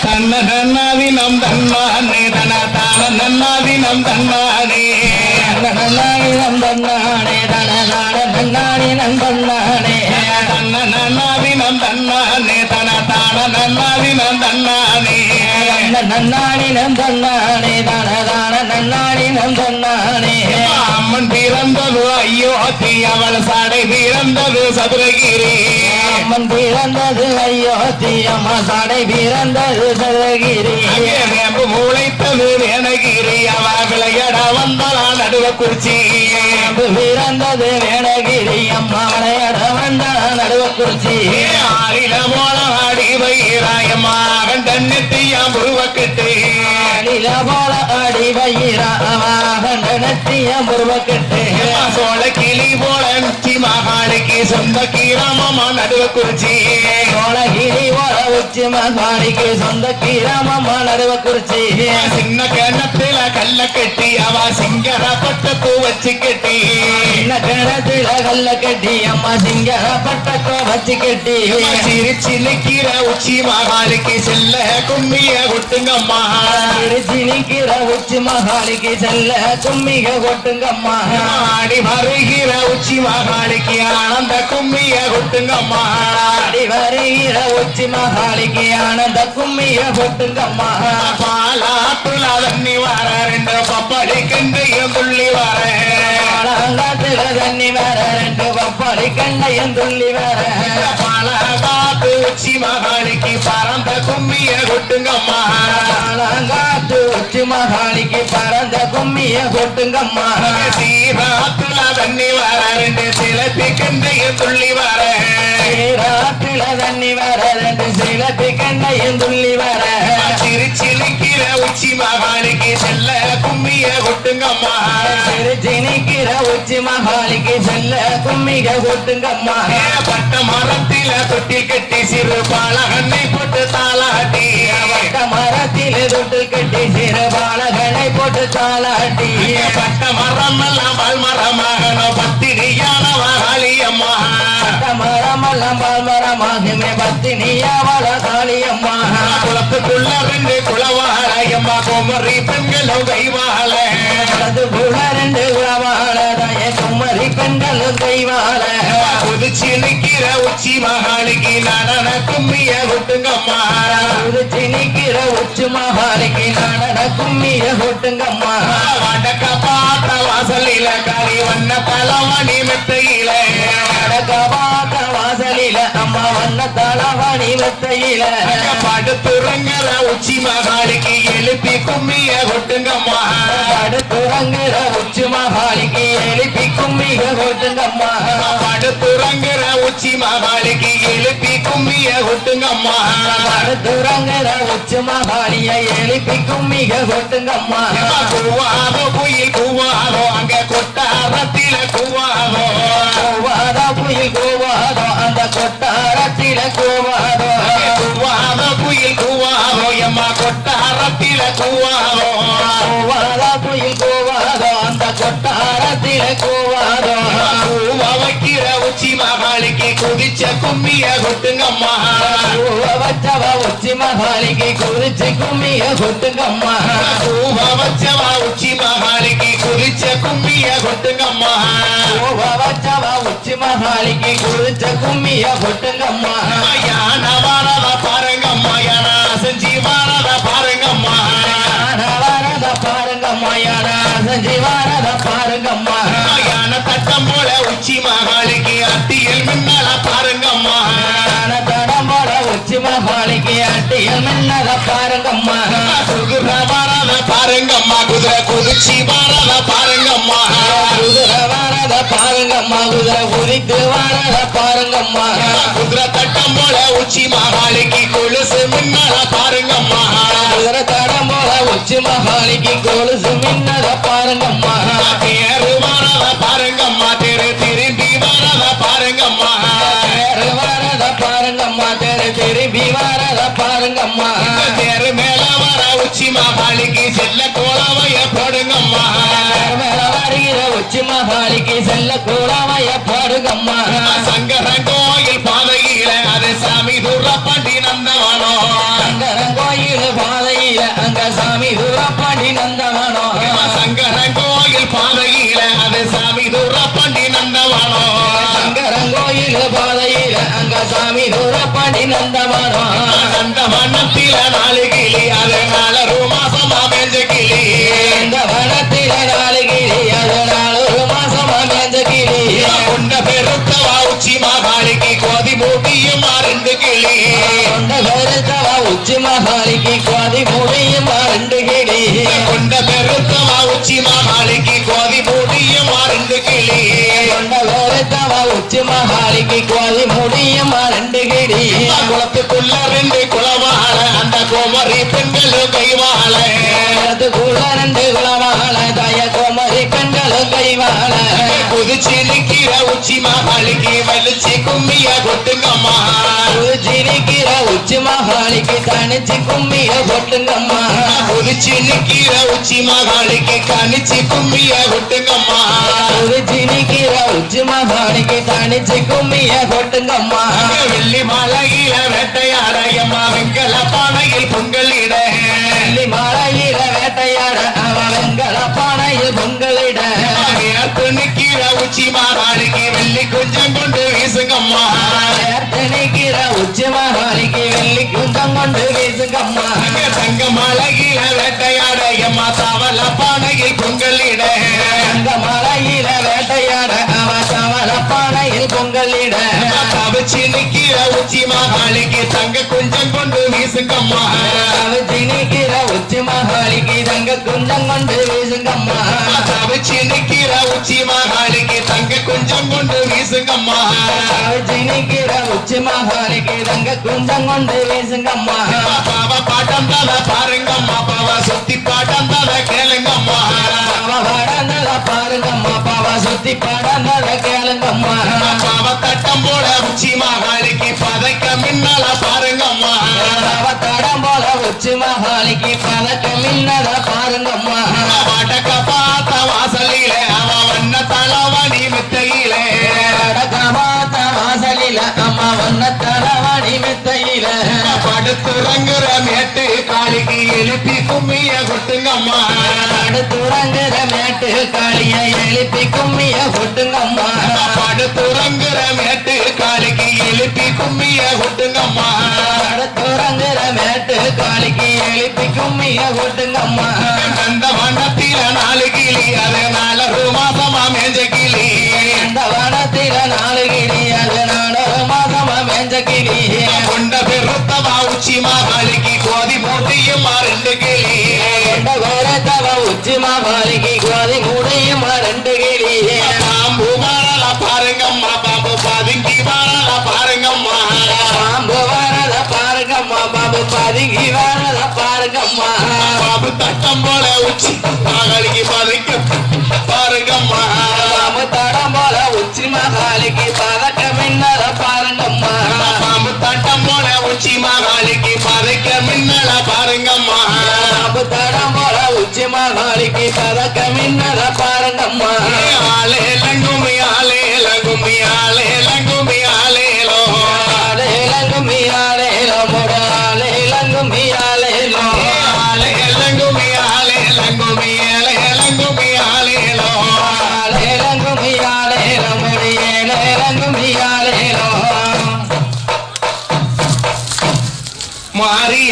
தன்ன நன்னாதினம் தன்னானே தன தான நன்னாதினம் தன்னானே நன்னாடினம் தன்னானே தன நாட நன்னாடினம் தன்னானே தன்ன நன்னாதினம் தன்னானே தன தான நன்னாதினம் தன்னானே நன்னாடினம் தன்னானே தன தான நன்னாடினம் தன்னானே அம்மன் பிறந்தது அயோத்தி அவள் சாடை பிறந்தது சதுரகிரி அம்மன் பிறந்தது அயோத்தி அம்மா சாடை பிறந்தது சதுரகிரி வேம்பு முளைத்தது வேணகிரி அவ விளையாட வந்தாளா நடுவ குறிச்சி பிறந்தது வேணகிரி அம்மா விளையாட வந்தாளா நடுவ குறிச்சி ஆளில போல ஆடி வைராயம்மா கண்டெத்தியாம் உருவக்கட்டு ஆளில போல ஆடி வைராமா கண்டெத்தியாம் உருவக்கட்டு சோழ கிளி போல உச்சி மகாளிக்கு சொந்த கீராமம்மா நடுவ குறிச்சி சோழகிரி போல உச்சி மகாளிக்கு சொந்த கீராமம்மா நடுவ குறிச்சி சின்ன கிணத்துல கல்ல கட்டி அவ சிங்கரப்பட்ட பூ வச்சு கட்டி சின்ன கிணத்துல கல்ல கட்டி அம்மா சிங்கரப்பட்ட வச்சு கட்டி சிரிச்சு நிக்கிற உச்சி மகாளிக்கு செல்ல கும்மிய கொட்டுங்கம்மா சிரிச்சு நிக்கிற உச்சி மகாளிக்கு செல்ல கும்மிக கொட்டுங்கம்மா ஆடி வருகிற உச்சி மகாளிக்கு ஆனந்த கும்மிய கொட்டுங்கம்மா ஆடி வருகிற உச்சி மகாளிக்கு ஆனந்த கும்மிய கொட்டுங்கம்மா பாலாத்துல தண்ணி வர ரெண்டு பப்படி கண்டையும் துள்ளி வர பாலாங்காத்துல தண்ணி வர ரெண்டு பப்படி கண்டையும் துள்ளி வர பாலாகாத்து உச்சி மகாளிக்கு பரந்த கும்மிய கொட்டுங்கம்மா பாலாங்காத்து உச்சி மகாளிக்கு பரந்த கும்மிய கொட்டுங்கம்மா சீராத்துல தண்ணி வர ரெண்டு சிலத்தி கண்டையும் துள்ளி வர ராத்தில தண்ணி வர ரெண்டு சிலத்தி கண்டையும் துள்ளி வர திருச்சி நிக்கிற உச்சி மகாளிக்கு செல்ல கும்மிய கொட்டுங்கம்மா திருச்சி நிக்கிற உச்சி மகாளிக்கு செல்ல கும்மிக கொட்டுங்கம்மா பட்ட மரத்தில தொட்டி கட்டி சிறு பாலகண்ணை போட்டு தாளாட்டி பட்ட மரத்தில தொட்டு கட்டி சிறு பாலகனை போட்டு தாளாட்டி பட்ட மரம் எல்லாம் பால்மரமாக பத்திரியான மகாளி அம்மா பட்ட மரமெல்லாம் பால்மரமாகுமே பத்தினியாவள காளியம்மா குளத்துக்குள்ள ரெண்டு குளவாளையம்மா குமரி பெண்களும் கைவாள அதுக்குள்ள ரெண்டு குளவாளதாய குமரி பெண்களும் தெய்வாள குதிச்சு நிக்கிற உச்சி மகாளிக்கு நடன கும்மிய கொட்டுங்கம்மா குதிச்சு நிக்கிற உச்சி மகாளிக்கு நடன கும்மிய கொட்டுங்கம்மா வடக்க பார்த்த வாசலில காரி வண்ண தலவணி மெத்தையில வடக்க பார்த்த வாசலில அம்மா வண்ண தலவணி மெத்தையில படுத்துறங்கிற உச்சி மகாளிக்கு எழுப்பி கும்மிய கொட்டுங்கம்மா படுத்துறங்கிற உச்சி மகாளிக்கு எழுப்பி கும்மிக கொட்டுங்கம்மா படுத்துறங்கிற உச்சி மகாளிக்கு எழுப்பி கும்மிய கொட்டுங்கம்மா படுத்துறங்கிற உச்சி மகாளியை எழுப்பி கும்மிக கொட்டுங்கம்மா கூவாதோ குயில் கூவாதோ அங்க கொட்டாரத்தில கூவாதோ கூவாதோ குயில் கூவாதோ அந்த கொட்டாரத்தில கூவாதோ கூவாதோ குயில் கூவாதோ எம்மா கொட்டாரத்தில கூவாதோ கூவாதோ குயில் கூவாதோ அந்த கொட்டாரத்தில கூவாதோ கூவ வைக்கிற உச்சி மகாளிக்கு குதிச்ச கும்மிய கொட்டுங்கம்மா வச்சவ உச்சி மகாளிக்கு குதிச்சு கும்மிய கொட்டுங்கம்மா கூவ வச்சவா உச்சி மகாளிக்கு குதிச்ச கும்மிய கொட்டுங்கம்மா வச்சவ உச்சி மகாளிக்கு குதிச்ச கும்மிய கொட்டுங்கம்மா யான வாரத பாருங்கம்மா யானா செஞ்சி வாரத பாருங்கம்மா வரத பாருங்கம்மா யாரா செஞ்சு வரத பாருங்கம்மா யான தட்டம் போல உச்சி மகாளிக்கு அத்தியில் மின்னல பாருங்கம்மா தடம்போட உச்சி மகாளிக்கு அட்டியல் மின்னத பாருங்கம்மா குதிர வாரத பாருங்கம்மா குதிரை குதிச்சி வாரத பாருங்கம்மா குதிரை வரத பாருங்கம்மா குதிரை குதித்து வரத பாருங்கம்மா குதிரை தட்டம் போல உச்சி மகாளிக்கு கொலுசு மின்னல பாருங்கம்மா குதிரை தடம்போட உச்சி மகாளிக்கு கொலுசு மின்னத பாருங்கம்மா தேரு வாரத பாருங்கம்மா தெரு திரும்பி வாரத பாருங்கம்மா தேரு வரத பாருங்கம்மா தெரு திரும்பி வரத பாருங்கம்மா தேரு மேல வர உச்சி மகாளிக்கு செல்ல கோலவைய போடுங்கம்மா மேல வருகிற உச்சி மகாளிக்கு செல்ல கூடவைய பாருங்கம்மா சங்கரன் கோயில் பாதையில அது சாமி துரப்பண்டி நந்தவனோ நந்தவனம் அந்த வண்ணத்தில நாலு கிளி அது 4 மாசமா மேஞ்ச கிளி இந்த வனத்தில 4 கிளி அது 4 மாசமா மேஞ்ச கிளி கொண்ட பெருத்தவா உச்சி மகாளிக்கு கோதி மூட்டியும் 2 கிளி கொண்ட பெருத்தவா உச்சி மகாளிக்கு கோதி மூடியும் 2 கிளி கொண்ட பெருத்தவா உச்சி மகாளிக்கு கோதி மூட்டியும் 2 கிளி கொண்ட பெருத்தவா உச்சி மகாளிக்கு கோதி மூடியும் 2 கிளி குளத்துக்குள்ள 2 குளவாழ அந்த கோமரி பெண்களும் கைவாழ அதுக்குள்ள 2 குளவாழ தாய கோமரி பெண்களும் கைவாழ குதிச்சு நிக்கிற உச்சி மகாளிக்கு வலிச்சு கும்மிய கொட்டுங்கம்மா ஜினிக்கிற உச்சி மகாளிக்கு தனிச்சு கும்மிய கொட்டுங்கம்மா குதிச்சு நிக்கிற உச்சி மகாளிக்கு கணிச்சு கும்மிய கொட்டுங்கம்மா ஜினிக்கிற உச்சி மகாளிக்கு தனிச்சு கும்மிய கொட்டுங்கம்மா வெள்ளி மலையில வேட்டையாடையம்மா வெங்கல பானையில் பொங்கலிட வெள்ளி மலையில வேட்டையாட அவ வெங்கல பானையில் பொங்கலிட நேர்த்து நிக்கிற உச்சி மகாளிக்கு வெள்ளி கொஞ்சம் கொண்டு வீசுங்கம்மா நிக்கிற உச்சி மகாளிக்கு வெள்ளி குந்தம் கொண்டு வீசுங்கம்மா தங்க மலையில வேட்டையாடையம்மா தவள பானையில் பொங்கலிட அந்த மலையில வேட்டையாட அவ தவள பானையில் பொங்கலிட தவிச்சு நிக்கிற உச்சி மகாளிக்கு தங்க கொஞ்சம் கொண்டு வீசுங்கம்மா நிக்கிற உச்சி மகாளிக்கு தங்க குந்தம் கொண்டு வீசுங்கம்மா தவிச்சு நிக்கிற உச்சி மகாளிக்கு தங்க கொஞ்சம் கொண்டு வீசுங்கம்மா நிக்கிற உச்சி மகாளிக்கு தங்க குந்தம் கொண்டு வீசுங்கம்மா பாவ பாட்டம் தலை பாருங்கம்மா பாவ சுத்தி பாட்டம் தலை கேளுங்கம்மா பாடந்தத பாருங்கம்மா பாவ சுத்தி பாடந்தத கேளுங்கம்மா பாவ தட்டம் போல உச்சி மகாளிக்கு பதைக்க மின்னல பாருங்கம்மா தடம் போல உச்சி மகாளிக்கு பதக்க மின்னத பாருங்கம்மா வடக்க பார்த்த வாசலில அவ வண்ண தலவணி மெத்தையில காமாத்த வாசலில அம்மா வண்ண தலவாணி மெத்தையில படுத்துறங்குற மேட்டு காளிக்கு எழுப்பி கும்மிய கொட்டுங்கம்மா படுத்துறங்குற மேட்டு காளிய எழுப்பி கும்மிய கொட்டுங்கம்மா படுத்துறங்குற மேட்டு காளிக்கு எழுப்பி கும்மிய கொட்டுங்கம்மா படுத்துறங்குற மேட்டு காளிக்கு எழுப்பி கும்மிய கொட்டுங்கம்மா அந்த வண்ணத்தில 4 கிளி அது 4 மாசமா மேஞ்ச கிளி இந்த வனத்தில 4 கிளி அது 4 மாசமா மேஞ்ச கிளி கொண்ட பெருத்தவா உச்சி மகாளிக்கு கோதி மூட்டியும் 2 கிளி கொண்ட கோரத்தவ உச்சி மகாளிக்கு கோதி மூடியும் 2 கிளி பாம்பு வரல பாருங்கம்மா பாம்பு பதுங்கி வரல பாருங்கம்மா பாம்பு வரத பாருங்கம்மா பாம்பு பதுங்கி வரத பாருங்கம்மா பாம்பு தட்டம் போல உச்சி மகாளிக்கு பதுங்க பாருங்கம்மா பாம்பு தடம் போல உச்சி மகாளிக்கு பதக்க மின்னல பாருங்கம்மா பாம்பு தட்டம் போல உச்சி மகாளிக்கு பதைக்க மின்னல பாருங்கம்மா பாம்பு தடம் போல உச்சி மகாளிக்கு பதக்க மின்னல பாருங்கம்மா ஆலேலங்குமி ஆலேலங்குமி ஆலேலங்குமி ஆலேலோ ஆலேலங்குமி ஆலேலோ முட ஆலேலங்குமி ஆலேலோ ஆலேலங்குமி ஆலேலங்குமி ஆலேலங்குமி ஆலேலோ ஆலேலங்குமி ஆலேலோ முடி ஏலேலங்குமி ஆலேலோ மாறி